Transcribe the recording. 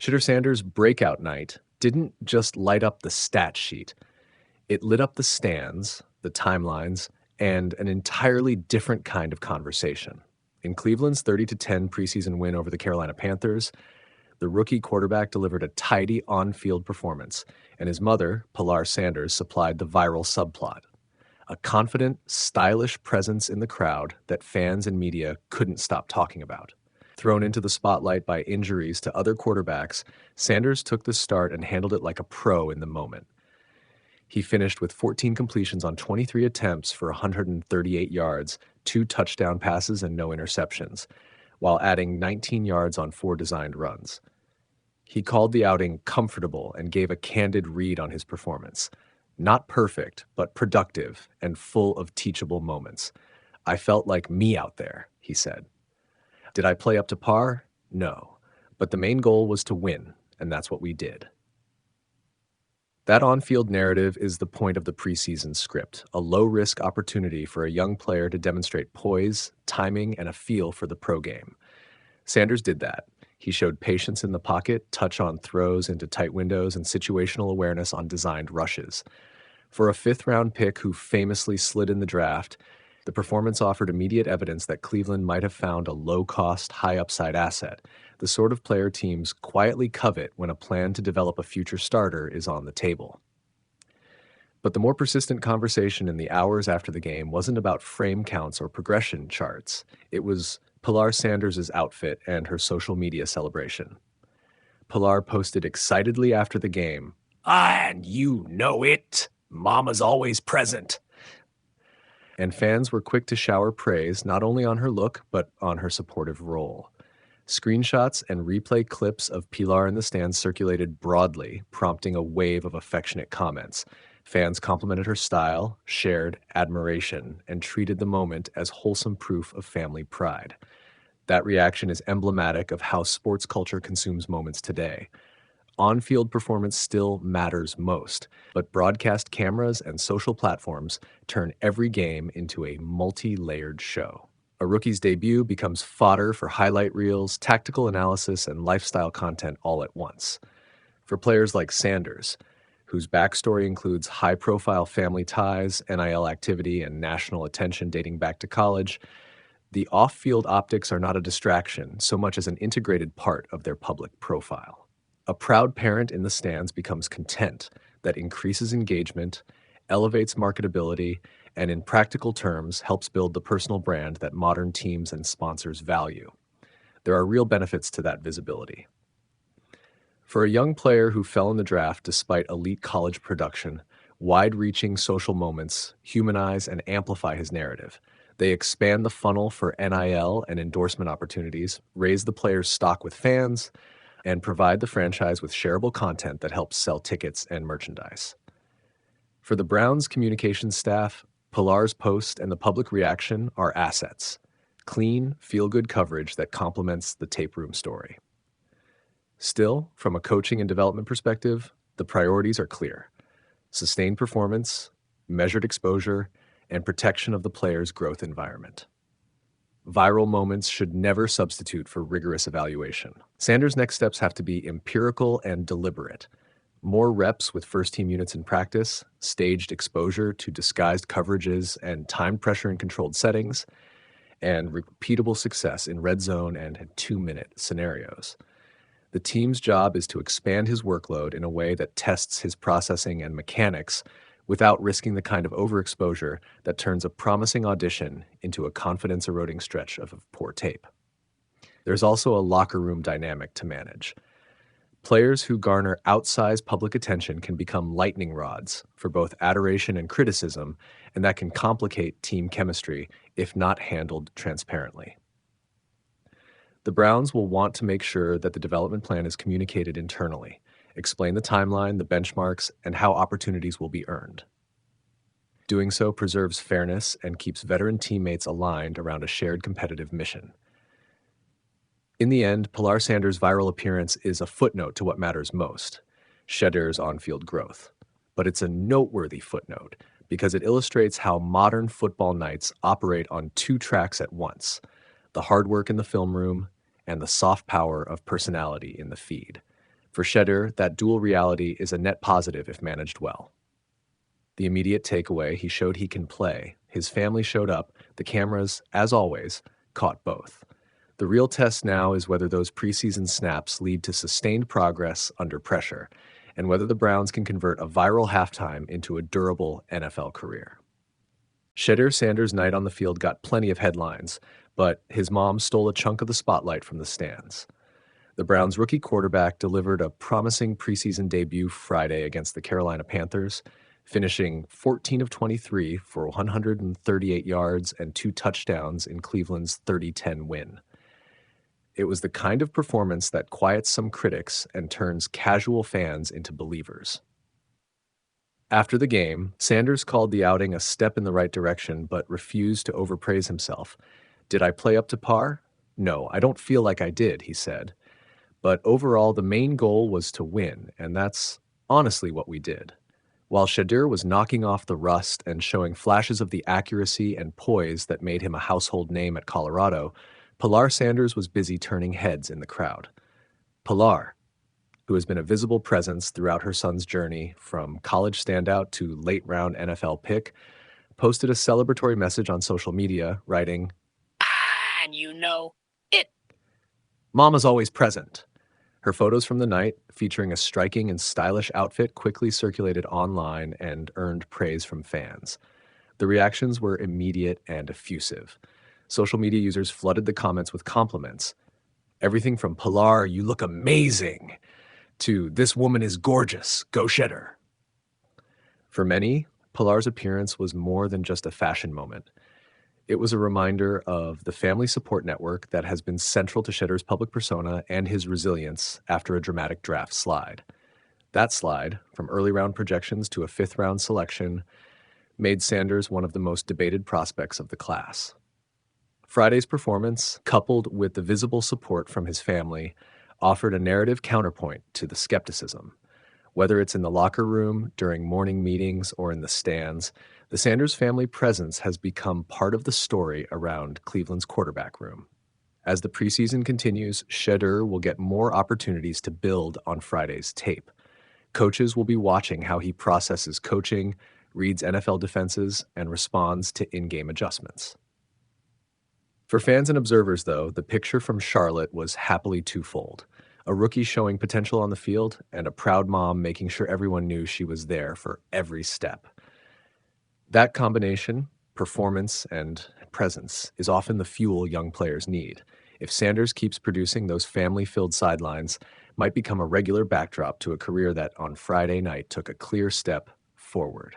Shedeur Sanders' breakout night didn't just light up the stat sheet. It lit up the stands, the timelines, and an entirely different kind of conversation. In Cleveland's 30-10 preseason win over the Carolina Panthers, the rookie quarterback delivered a tidy on-field performance, and his mother, Pilar Sanders, supplied the viral subplot. A confident, stylish presence in the crowd that fans and media couldn't stop talking about. Thrown into the spotlight by injuries to other quarterbacks, Sanders took the start and handled it like a pro in the moment. He finished with 14 completions on 23 attempts for 138 yards, 2 touchdown passes, and no interceptions, while adding 19 yards on 4 designed runs. He called the outing comfortable and gave a candid read on his performance. Not perfect, but productive and full of teachable moments. "I felt like me out there," he said. "Did I play up to par? No. But the main goal was to win, and that's what we did." That on-field narrative is the point of the preseason script, a low-risk opportunity for a young player to demonstrate poise, timing, and a feel for the pro game. Sanders did that. He showed patience in the pocket, touch on throws into tight windows, and situational awareness on designed rushes. For a fifth-round pick who famously slid in the draft, the performance offered immediate evidence that Cleveland might have found a low-cost, high-upside asset, the sort of player teams quietly covet when a plan to develop a future starter is on the table. But the more persistent conversation in the hours after the game wasn't about frame counts or progression charts. It was Pilar Sanders' outfit and her social media celebration. Pilar posted excitedly after the game, "And you know it! Mama's always present." And fans were quick to shower praise not only on her look, but on her supportive role. Screenshots and replay clips of Pilar in the stands circulated broadly, prompting a wave of affectionate comments. Fans complimented her style, shared admiration, and treated the moment as wholesome proof of family pride. That reaction is emblematic of how sports culture consumes moments today. On-field performance still matters most, but broadcast cameras and social platforms turn every game into a multi-layered show. A rookie's debut becomes fodder for highlight reels, tactical analysis, and lifestyle content all at once. For players like Sanders, whose backstory includes high-profile family ties, NIL activity, and national attention dating back to college, the off-field optics are not a distraction so much as an integrated part of their public profile. A proud parent in the stands becomes content that increases engagement, elevates marketability, and in practical terms helps build the personal brand that modern teams and sponsors value. There are real benefits to that visibility. For a young player who fell in the draft despite elite college production, wide-reaching social moments humanize and amplify his narrative. They expand the funnel for NIL and endorsement opportunities, raise the player's stock with fans, and provide the franchise with shareable content that helps sell tickets and merchandise. For the Browns communications staff, Pilar's post and the public reaction are assets. Clean, feel-good coverage that complements the tape room story. Still, from a coaching and development perspective, the priorities are clear. Sustained performance, measured exposure, and protection of the player's growth environment. Viral moments should never substitute for rigorous evaluation. Sanders' next steps have to be empirical and deliberate. More reps with first-team units in practice, staged exposure to disguised coverages and timed pressure in controlled settings, and repeatable success in red zone and 2-minute scenarios. The team's job is to expand his workload in a way that tests his processing and mechanics without risking the kind of overexposure that turns a promising audition into a confidence-eroding stretch of poor tape. There's also a locker room dynamic to manage. Players who garner outsized public attention can become lightning rods for both adoration and criticism, and that can complicate team chemistry if not handled transparently. The Browns will want to make sure that the development plan is communicated internally, explain the timeline, the benchmarks, and how opportunities will be earned. Doing so preserves fairness and keeps veteran teammates aligned around a shared competitive mission. In the end, Pilar Sanders' viral appearance is a footnote to what matters most, Shedeur's on-field growth. But it's a noteworthy footnote because it illustrates how modern football nights operate on 2 tracks at once: the hard work in the film room and the soft power of personality in the feed. For Shedeur, that dual reality is a net positive if managed well. The immediate takeaway: he showed he can play. His family showed up. The cameras, as always, caught both. The real test now is whether those preseason snaps lead to sustained progress under pressure, and whether the Browns can convert a viral halftime into a durable NFL career. Shedeur Sanders' night on the field got plenty of headlines, but his mom stole a chunk of the spotlight from the stands. The Browns' rookie quarterback delivered a promising preseason debut Friday against the Carolina Panthers, finishing 14 of 23 for 138 yards and 2 touchdowns in Cleveland's 30-10 win. It was the kind of performance that quiets some critics and turns casual fans into believers. After the game, Sanders called the outing a step in the right direction but refused to overpraise himself. "Did I play up to par? No, I don't feel like I did," he said. "But overall, the main goal was to win, and that's honestly what we did." While Shedeur was knocking off the rust and showing flashes of the accuracy and poise that made him a household name at Colorado, Pilar Sanders was busy turning heads in the crowd. Pilar, who has been a visible presence throughout her son's journey from college standout to late-round NFL pick, posted a celebratory message on social media, writing, And you know it. "Mama's always present." Her photos from the night, featuring a striking and stylish outfit, quickly circulated online and earned praise from fans. The reactions were immediate and effusive. Social media users flooded the comments with compliments. Everything from "Pilar, you look amazing," to "This woman is gorgeous, go Shedeur." For many, Pilar's appearance was more than just a fashion moment. It was a reminder of the family support network that has been central to Shedeur's public persona and his resilience after a dramatic draft slide. That slide, from early round projections to a fifth-round selection, made Sanders one of the most debated prospects of the class. Friday's performance, coupled with the visible support from his family, offered a narrative counterpoint to the skepticism. Whether it's in the locker room, during morning meetings, or in the stands, the Sanders family presence has become part of the story around Cleveland's quarterback room. As the preseason continues, Shedeur will get more opportunities to build on Friday's tape. Coaches will be watching how he processes coaching, reads NFL defenses, and responds to in-game adjustments. For fans and observers, though, the picture from Charlotte was happily twofold: a rookie showing potential on the field, and a proud mom making sure everyone knew she was there for every step. That combination, performance and presence, is often the fuel young players need. If Sanders keeps producing, those family-filled sidelines might become a regular backdrop to a career that on Friday night took a clear step forward.